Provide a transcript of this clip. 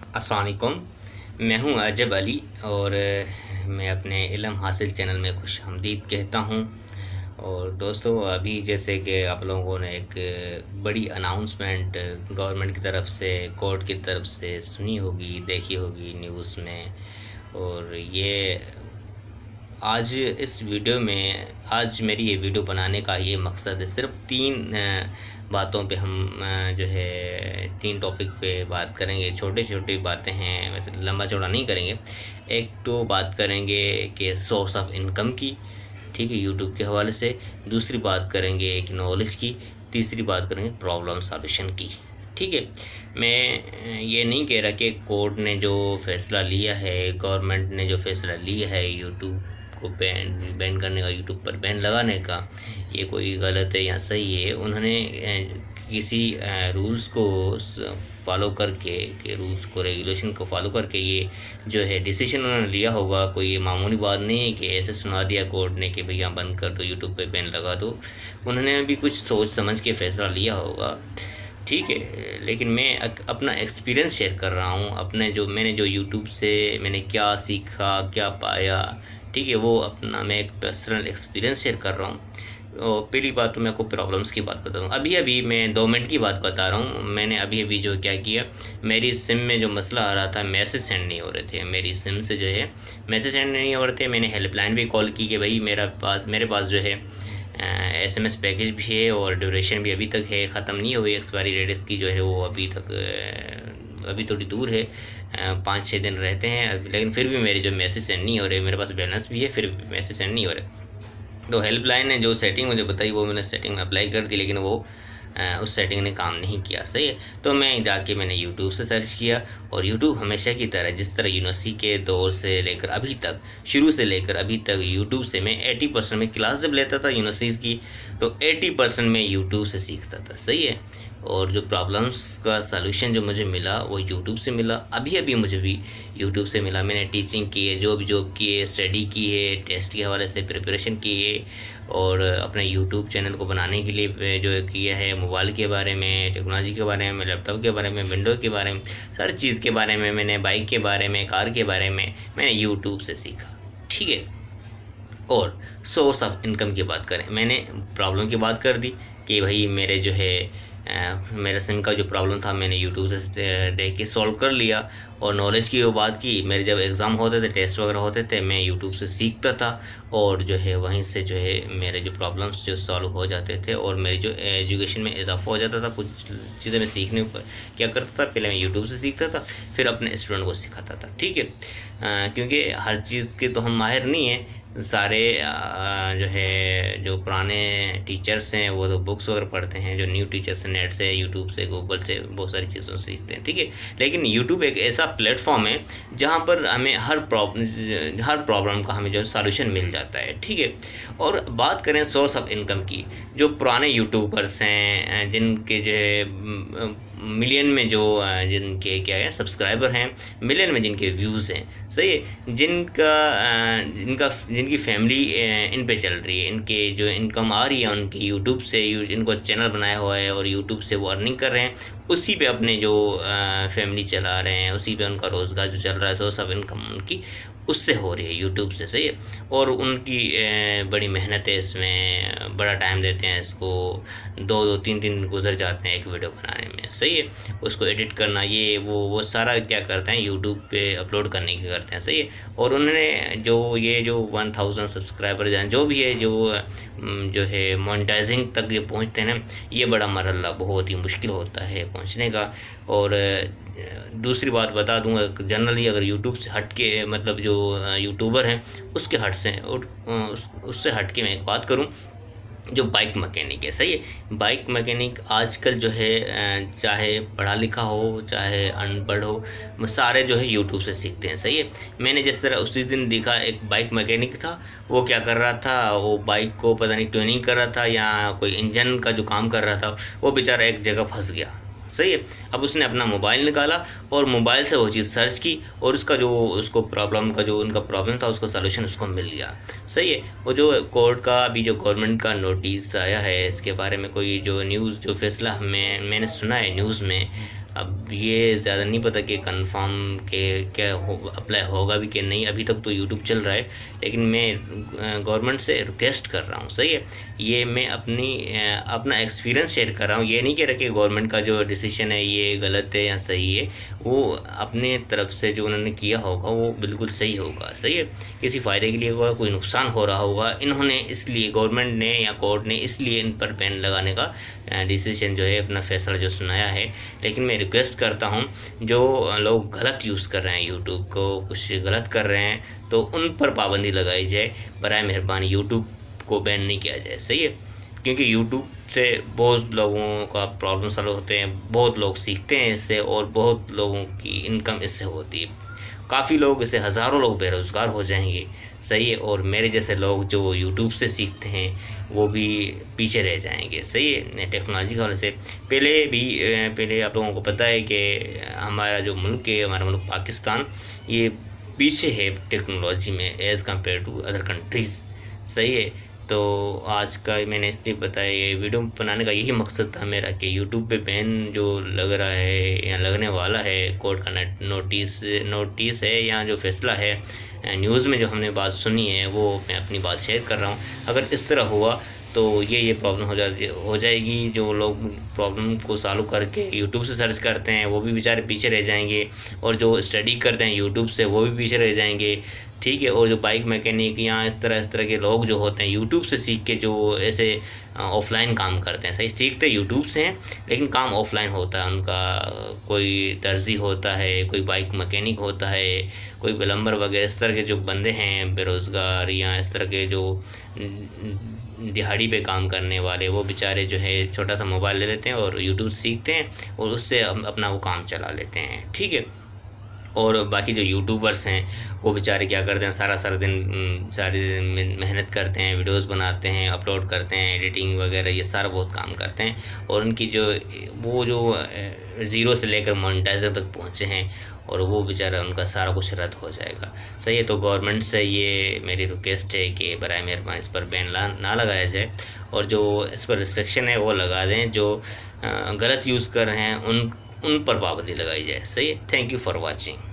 अस्सलाम वालेकुम। मैं हूँ अजब अली और मैं अपने इल्म हासिल चैनल में खुशामदीद कहता हूँ। और दोस्तों, अभी जैसे कि आप लोगों ने एक बड़ी अनाउंसमेंट गवर्नमेंट की तरफ से, कोर्ट की तरफ से सुनी होगी, देखी होगी न्यूज़ में। और ये आज इस वीडियो में, आज मेरी ये वीडियो बनाने का ये मकसद है, सिर्फ तीन बातों पे हम जो है तीन टॉपिक पे बात करेंगे। छोटी छोटी बातें हैं, मतलब लंबा चौड़ा नहीं करेंगे। एक तो बात करेंगे कि सोर्स ऑफ इनकम की, ठीक है, यूट्यूब के हवाले से। दूसरी बात करेंगे एक नॉलेज की। तीसरी बात करेंगे प्रॉब्लम सॉल्यूशन की। ठीक है। मैं ये नहीं कह रहा कि कोर्ट ने जो फ़ैसला लिया है, गवर्नमेंट ने जो फ़ैसला लिया है यूट्यूब को बैन बैन करने का, यूट्यूब पर बैन लगाने का, ये कोई गलत है या सही है। उन्होंने किसी रूल्स को फॉलो करके, के रूल्स को, रेगुलेशन को फॉलो करके ये जो है डिसीजन उन्होंने लिया होगा। कोई ये मामूली बात नहीं है कि ऐसे सुना दिया कोर्ट ने कि भैया बंद कर दो, यूट्यूब पे बैन लगा दो। उन्होंने भी कुछ सोच समझ के फ़ैसला लिया होगा, ठीक है। लेकिन मैं अपना एक्सपीरियंस शेयर कर रहा हूँ, अपने जो मैंने यूट्यूब से मैंने क्या सीखा, क्या पाया, ठीक है, वो अपना मैं एक पर्सनल एक्सपीरियंस शेयर कर रहा हूँ। और पहली बात तो मैं आपको प्रॉब्लम्स की बात बता दूँ। अभी अभी मैं 2 मिनट की बात बता रहा हूँ। मैंने अभी अभी जो क्या किया, मेरी सिम में जो मसला आ रहा था, मैसेज सेंड नहीं हो रहे थे। मेरी सिम से जो है मैसेज सेंड नहीं हो रहे थे। मैंने हेल्पलाइन भी कॉल की कि भाई मेरे पास जो है SMS पैकेज भी है और ड्यूरेशन भी अभी तक है, ख़त्म नहीं हुई। एक्सपायरी डेट इसकी जो है वो अभी तक अभी थोड़ी दूर है, 5-6 दिन रहते हैं। लेकिन फिर भी मेरे जो मैसेज सेंड नहीं हो रहे, मेरे पास बैलेंस भी है, फिर भी मैसेज सेंड नहीं हो रहे। तो हेल्पलाइन ने जो सेटिंग मुझे बताई, वो मैंने सेटिंग में अप्लाई कर दी, लेकिन वो उस सेटिंग ने काम नहीं किया। सही है। तो मैंने यूट्यूब से सर्च किया, और यूट्यूब हमेशा की तरह, जिस तरह यूनिवर्सिटी के दौर से लेकर अभी तक, शुरू से लेकर अभी तक, यूट्यूब से मैं 80% में क्लास जब लेता था यूनिवर्सिटीज़ की, तो 80% में यूट्यूब से सीखता था। सही है। और जो प्रॉब्लम्स का सलूशन जो मुझे मिला वो यूट्यूब से मिला। अभी अभी मुझे भी यूट्यूब से मिला। मैंने टीचिंग की है, जॉब की है, स्टडी की है, टेस्ट के हवाले से प्रिपरेशन की है, और अपने यूट्यूब चैनल को बनाने के लिए जो किया है, मोबाइल के बारे में, टेक्नोलॉजी के बारे में, लैपटॉप के बारे में, विंडो के बारे में, हर चीज़ के बारे में, मैंने बाइक के बारे में, कार के बारे में मैंने यूट्यूब से सीखा। ठीक है। और सोर्स ऑफ इनकम की बात करें, मैंने प्रॉब्लम की बात कर दी कि भाई मेरे जो है मेरा सिम का जो प्रॉब्लम था, मैंने यूट्यूब से देख के सॉल्व कर लिया। और नॉलेज की वो बात की, मेरे जब एग्ज़ाम होते थे, टेस्ट वगैरह होते थे, मैं यूट्यूब से सीखता था, और जो है वहीं से जो है मेरे जो प्रॉब्लम्स जो सॉल्व हो जाते थे, और मेरी जो एजुकेशन में इजाफा हो जाता था। कुछ चीज़ें मैं सीखने पर क्या करता था, पहले मैं यूट्यूब से सीखता था, फिर अपने स्टूडेंट को सिखाता था। ठीक है। क्योंकि हर चीज़ के तो हम माहिर नहीं हैं। सारे जो है जो पुराने टीचर्स हैं वो तो बुक्स वगैरह पढ़ते हैं, जो न्यू टीचर्स हैं नेट से, यूट्यूब से, गूगल से बहुत सारी चीज़ों से सीखते हैं। ठीक है। लेकिन यूट्यूब एक ऐसा प्लेटफॉर्म है जहाँ पर हमें हर प्रॉब्लम का हमें जो सॉल्यूशन मिल जाता है। ठीक है। और बात करें सोर्स ऑफ इनकम की, जो पुराने यूट्यूबर्स हैं, जिनके जो है मिलियन में जो जिनके क्या है सब्सक्राइबर हैं, मिलियन में जिनके व्यूज़ हैं, सही है, जिनकी फैमिली इन पे चल रही है, इनके जो इनकम आ रही है उनकी यूट्यूब से, इनको चैनल बनाया हुआ है और यूट्यूब से वो अर्निंग कर रहे हैं, उसी पे अपने जो फैमिली चला रहे हैं, उसी पे उनका रोज़गार जो चल रहा है, सोर्स ऑफ इनकम उनकी उससे हो रही है, यूट्यूब से। सही है। और उनकी बड़ी मेहनत है इसमें, बड़ा टाइम देते हैं इसको, 2-3 दिन गुजर जाते हैं एक वीडियो बनाने में। सही है। उसको एडिट करना, ये वो सारा क्या करते हैं, यूट्यूब पे अपलोड करने की करते हैं। सही है। और उन्होंने जो 1000 सब्सक्राइबर जो भी है, जो है मोनेटाइजिंग तक जो पहुँचते हैं ना, ये बड़ा मरहला बहुत ही मुश्किल होता है पहुँचने का। और दूसरी बात बता दूंगा, जनरली अगर यूट्यूब से हट के, मतलब जो यूट्यूबर हैं उसके हट से, और उससे हट के मैं एक बात करूं, जो बाइक मैकेनिक है। सही है। बाइक मैकेनिक आजकल जो है चाहे पढ़ा लिखा हो चाहे अनपढ़ हो, सारे जो है यूट्यूब से सीखते हैं। सही है। मैंने जिस तरह उसी दिन देखा, एक बाइक मैकेनिक था, वो क्या कर रहा था, वो बाइक को पता नहीं ट्यूनिंग कर रहा था या कोई इंजन का जो काम कर रहा था, वो बेचारा एक जगह फंस गया। सही है। अब उसने अपना मोबाइल निकाला और मोबाइल से वो चीज़ सर्च की, और उसका जो उसको प्रॉब्लम का जो उनका प्रॉब्लम था, उसका सलूशन उसको मिल गया। सही है। वो जो कोर्ट का अभी जो गवर्नमेंट का नोटिस आया है, इसके बारे में कोई जो न्यूज़, जो फैसला मैंने सुना है न्यूज़ में, अब ये ज़्यादा नहीं पता कि कंफर्म के क्या हो अप्लाई होगा भी कि नहीं, अभी तक तो यूट्यूब चल रहा है। लेकिन मैं गवर्नमेंट से रिक्वेस्ट कर रहा हूँ, सही है। ये मैं अपना एक्सपीरियंस शेयर कर रहा हूँ, ये नहीं कह रहा कि गवर्नमेंट का जो डिसीजन है ये गलत है या सही है। वो अपने तरफ से जो उन्होंने किया होगा वो बिल्कुल सही होगा, सही है। किसी फ़ायदे के लिए होगा, कोई नुकसान हो रहा होगा, इन्होंने इसलिए गवर्नमेंट ने या कोर्ट ने इसलिए इन पर बैन लगाने का डिसीजन जो है, अपना फैसला जो सुनाया है। लेकिन मैं रिक्वेस्ट करता हूँ, जो लोग गलत यूज़ कर रहे हैं यूट्यूब को, कुछ गलत कर रहे हैं, तो उन पर पाबंदी लगाई जाए। बराए मेहरबानी यूट्यूब को बैन नहीं किया जाए, सही है। क्योंकि यूट्यूब से बहुत लोगों का प्रॉब्लम सॉल्व होते हैं, बहुत लोग सीखते हैं इससे, और बहुत लोगों की इनकम इससे होती है। काफ़ी लोग इससे, हज़ारों लोग बेरोज़गार हो जाएंगे, सही है। और मेरे जैसे लोग जो यूट्यूब से सीखते हैं वो भी पीछे रह जाएंगे, सही है। टेक्नोलॉजी की वजह से पहले आप लोगों को पता है कि हमारा जो मुल्क है, हमारा मुल्क पाकिस्तान, ये पीछे है टेक्नोलॉजी में as compare to other countries, सही है। तो आज का मैंने इसलिए बताया, ये वीडियो बनाने का यही मकसद था मेरा कि यूट्यूब पे बैन जो लग रहा है या लगने वाला है, कोर्ट का नोटिस है या जो फैसला है, न्यूज़ में जो हमने बात सुनी है, वो मैं अपनी बात शेयर कर रहा हूँ। अगर इस तरह हुआ तो ये प्रॉब्लम हो जाएगी। जो लोग प्रॉब्लम को सॉल्व करके यूट्यूब से सर्च करते हैं वो भी बेचारे पीछे रह जाएंगे, और जो स्टडी करते हैं यूट्यूब से वो भी पीछे रह जाएंगे, ठीक है। और जो बाइक मैकेनिक या इस तरह के लोग जो होते हैं यूट्यूब से सीख के, जो ऐसे ऑफलाइन काम करते हैं, सही, सीखते यूट्यूब से हैं लेकिन काम ऑफलाइन होता है उनका। कोई दर्जी होता है, कोई बाइक मैकेनिक होता है, कोई प्लम्बर वगैरह, इस तरह के जो बंदे हैं बेरोज़गार, या इस तरह के जो दिहाड़ी पे काम करने वाले, वो बेचारे जो है छोटा सा मोबाइल ले लेते हैं और यूट्यूब सीखते हैं और उससे अपना वो काम चला लेते हैं, ठीक है। और बाकी जो यूट्यूबर्स हैं वो बेचारे क्या करते हैं, सारा दिन मेहनत करते हैं, वीडियोस बनाते हैं, अपलोड करते हैं, एडिटिंग वगैरह ये सारा बहुत काम करते हैं, और उनकी जो ज़ीरो से लेकर मोनेटाइजेशन तक पहुँचे हैं, और वो बेचारा उनका सारा कुछ रद्द हो जाएगा, सही है। तो गवर्नमेंट से ये मेरी रिक्वेस्ट है कि बराए मेहरबानी इस पर बैन ना लगाया जाए, और जो इस पर रिस्ट्रिक्शन है वो लगा दें। जो गलत यूज़ कर रहे हैं उन पर पाबंदी लगाई जाए, सही है। Thank you for watching.